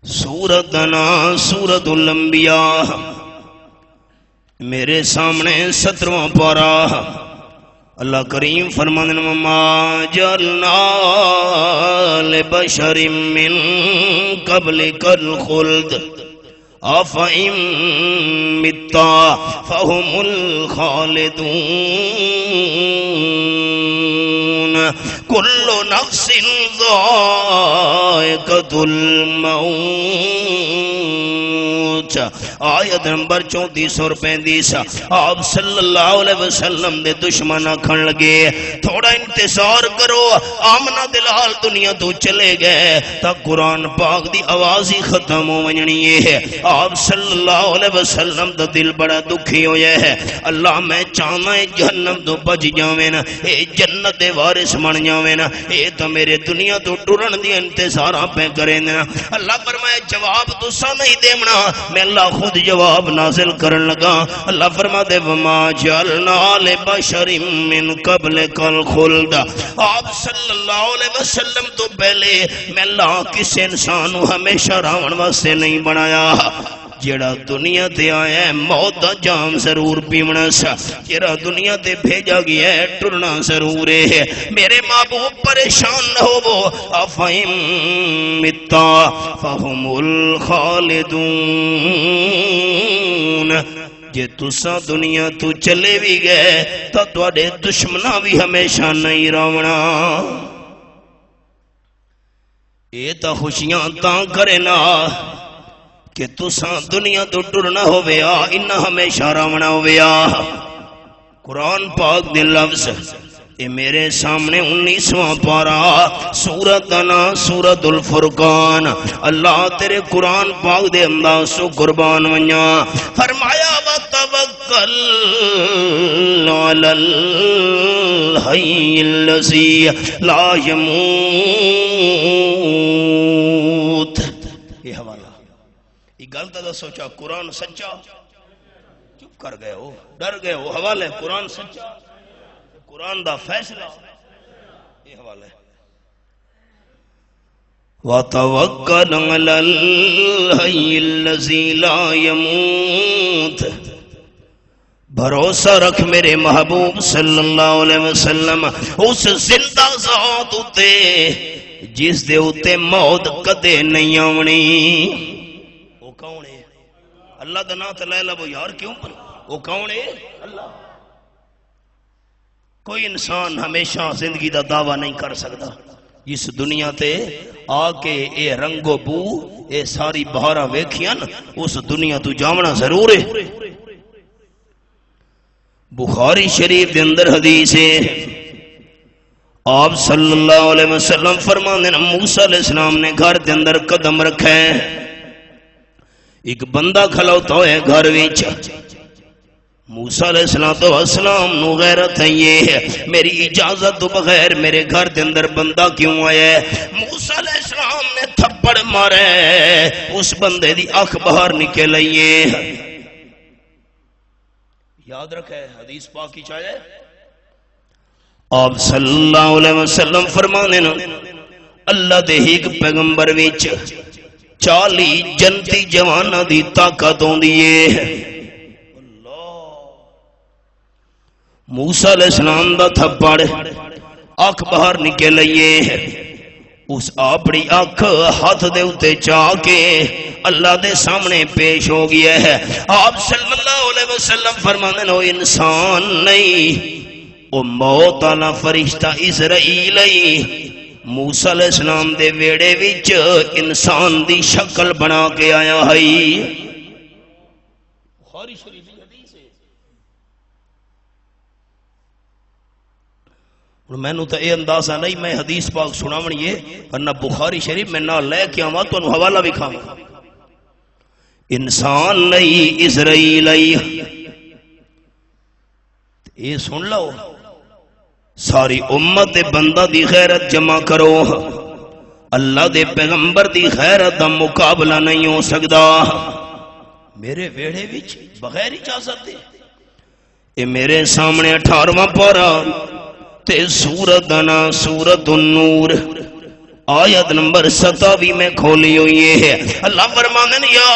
سورتنا سورت الانبیاء میرے سامنے 17واں پارہ، اللہ کریم فرمانے وما جعلنا لبشر من قبلک الخلد افئن مت فهم الخالدون كل نفس ذائقة الموت۔ آیت نمبر 3435۔ آپ صلی اللہ علیہ وسلم دے دشمن آکھن لگے تھوڑا انتظار کرو، آمنہ دلال دنیا تو چلے گئے تا قرآن پاک دی آواز ہی ختم ہو ونجنی ہے۔ آپ صلی اللہ علیہ وسلم دا دل بڑا دکھی ہویا ہے، اللہ میں چاہنا ہے جہنم تو بچ جاویں نا، اے جنت دے وارث بن جاویں نا، اے تو میرے دنیا تو ٹرن دی انتظاراں پہ کریں نا۔ اللہ فرمایا جواب تسا نہیں دیمنا، میں اللہ خود جواب نازل کرن لگا۔ اللہ فرما دے وما جعلنا لبشر من قبلک الخلد، آپ صلی اللہ علیہ وسلم تو پہلے میں اللہ کس انسان ہمیشہ راون واسطے نہیں بنایا۔ جڑا دنیا تے آیا ہے موت دا جام ضرور پیونا سا، جڑا دنیا تے بھیجا گیا ہے ٹرنا ضرور ہے۔ میرے محبوب پریشان نہ ہو وہ افہم متا فہم الخالدون، جے تسا دنیا تو چلے بھی گئے تو تواڈے دشمناں بھی ہمیشہ نہیں رونا۔ اے تا خوشیاں تاں کرے نا کہ تساں دنیا تو ٹرنا ہویا، انہا ہمیشہ رونا ہویا۔ قرآن پاک دے لفظ اے میرے سامنے 19واں پارہ سورتنا سورت الفرقان، اللہ تیرے قرآن پاک دے انداز سو قربان ونیا، فرمایا وَتَوَكَّلْ عَلَى الْحَيِّ الَّذِي لَا يَمُوتُ۔ یہ حوالہ یہ غلط دا سوچا قرآن سچا، چپ کر گئے ہو، ڈر گئے ہو، حوالہ قرآن سچا، قرآن دا فیصلہ، یہ حوالہ ہے۔ وَتَوَكَّلْ عَلَى الْحَيِّ الَّذِي لَا يَمُوتُ، بھروسہ رکھ میرے محبوب صلی اللہ علیہ وسلم اس زندہ ذات اتے جس دے اتے موت کدے نہیں آونی۔ وہ کون ہے؟ اللہ دا نام تے لے لو یار، کیوں پر وہ کون ہے؟ اللہ۔ کوئی انسان ہمیشہ زندگی دا دعویٰ نہیں کر سکتا، اس دنیا تے آ کے اے رنگ و بو اے ساری بہاراں ویکھیاں اس دنیا تو جاونا ضرور ہے. بخاری شریف دے اندر حدیث ہے آپ صلی اللہ علیہ وسلم فرماندے ہیں موسیٰ علیہ السلام نے گھر دے اندر قدم رکھا ہے. ایک بندہ کھلوتا ہے گھر وچ. موسیٰ علیہ السلام نو غیرت ہے یہ ہے میری اجازت تو بغیر میرے گھر دے اندر بندہ کیوں آیا ہے. موسیٰ علیہ السلام نے تھپڑ مارے اس بندے دی اکھ باہر نکل آئی ہے. یاد رکھے حدیث پاک کی چاہے آپ صلی اللہ علیہ وسلم فرمانے نا اللہ دے ایک پیغمبر وچ 40 جنتی جواناں دی طاقت ہوندی ہے. موسیٰ علیہ السلام دا تھپڑ اکھ باہر نکل آئی ہے. اس اپنی اکھ ہاتھ دے اتے چاہ کے اللہ دے سامنے پیش ہو گیا ہے. آپ صلی اللہ علیہ وسلم فرمانے نا انسان نہیں او موت والا فرشتہ اسرائیل موسیٰ علیہ السلام دے ویڑے وچ انسان دی شکل بنا کے آیا ہے. بخاری شریف حدیث ہے. میں نو تو اے اندازہ نہیں میں حدیث پاک سناونی ہے ورنہ بخاری شریف میں نہ لے کے آواں تو حوالہ بھی کھاواں. انسان نہیں اسرائیل اے سن لو ساری امت بندہ دی غیرت جمع کرو اللہ دے پیغمبر دی غیرت دا مقابلہ نہیں ہو سکتا. میرے ویڑے وچ بغیر اجازت دے اے میرے سامنے 18واں پارہ تے سورت نا سورت النور آیت نمبر 27 میں کھولی ہوئی ہے. اللہ فرماتے ہیں یا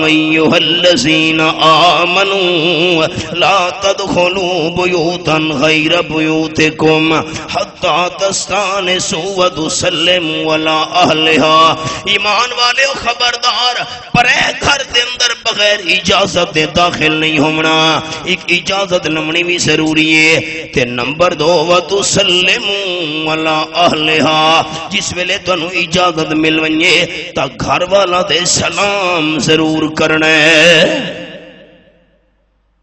ایھا الذین آمنوا لا تدخلوا بیوتا غیر بیوتکم حتی تستانسوا وتسلموا علی اہلها. ایمان والے خبردار پرے گھر دے اندر بغیر اجازت دے داخل نہیں ہونا. ایک اجازت لمنی بھی ضروری ہے تے نمبر 2 وتسلموا علی اہلہا جس ویلے تانوں اجازت مل ونجے تا گھر والا دے سلام ضرور کرنا ہے.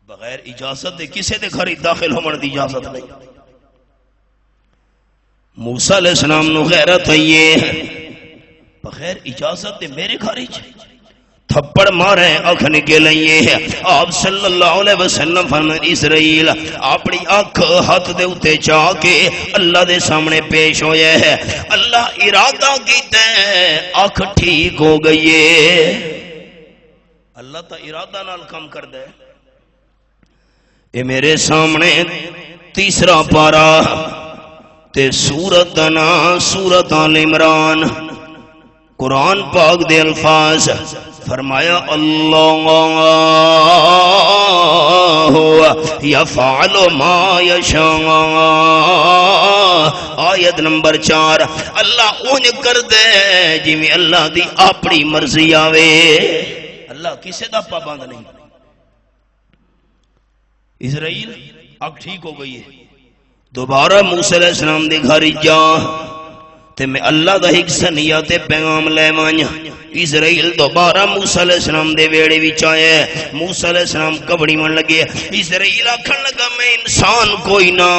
بغیر اجازت دے کسے دے گھر داخل ہونے دی اجازت نہیں. موسیٰ علیہ السلام نو غیرت ہے بغیر اجازت دے میرے گھر ہی تھپڑ مارے اکھ نکل آئی ہے. آپ صلی اللہ علیہ وسلم فرماتے اسرائیل اپنی اکھ ہاتھ دے اتے چاہ کے اللہ دے سامنے پیش ہویا ہے. اللہ ارادہ کیتا ہے اکھ ٹھیک ہو گئی ہے. اللہ تا ارادہ نال کام کردا ہے. اے میرے سامنے تیسرا پارہ تے سورت نا سورت آل عمران قرآن پاک دے الفاظ فرمایا اللہ یفعل ما یشاء. آیت نمبر 4 اللہ اونج کر دے جی میں اللہ دی اپنی مرضی آوے. اللہ کسے دا پابند نہیں. اسرائیل اب ٹھیک ہو گئی ہے. دوبارہ موسیٰ علیہ السلام دے گھر جا تے میں اللہ دا ایک سنیات پیغام لے مانیا. اسرائیل دوبارہ موسیٰ علیہ السلام دے ویڑے وچ آیا. موسیٰ علیہ السلام کبڑی من لگے. اسرائیل آکھن لگا میں انسان کوئی نہ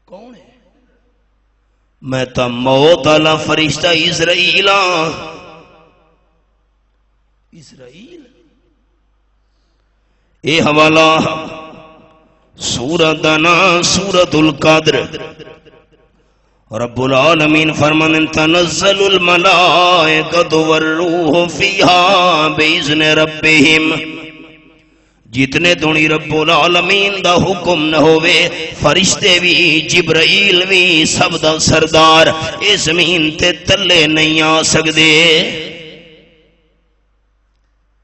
کون ہے میں تا موت والا فرشتہ اسرائیل. اسرائیل اے حوالہ سورت نا سورت القدر رب العالمین فرمان تنزل الملائکۃ والروح فیہا بإذن ربہم. جتنے دونی رب العالمین دا حکم نہ ہوئے فرشتے بھی جبرائیل بھی سب دا سردار اس زمین تے تلے نہیں آ سکدے.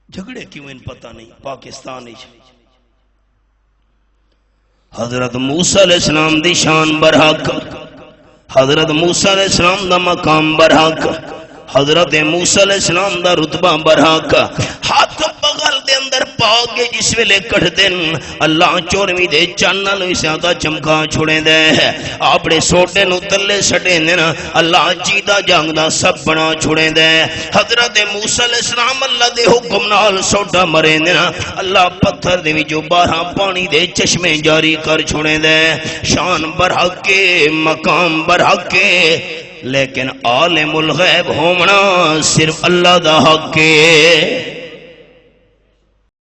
جھگڑے کیوں ان پتہ نہیں. پاکستان حضرت موسیٰ علیہ السلام دی شان برحق حضرت موسیٰ علیہ السلام دا مقام برحق حضرت موسیٰ علیہ السلام دا رتبہ برحق. ہاتھ بغل دے اندر پا کے جس ویلے کٹ دن اللہ 24ویں دے چان نالوں زیادہ چمکا چھوڑے دے اپنے سوٹے نو تلے سٹے دینا اللہ جیدہ جانگدہ سب بنا چھوڑے دے حضرت موسیٰ علیہ السلام اللہ دے حکم نال سوٹا مرے دینا اللہ پتھر دے جو 12 پانی دے چشمے جاری کر چھوڑے دے شان برحق کے مقام برحق کے لیکن عالم الغیب ہومنا صرف اللہ دا حق ہے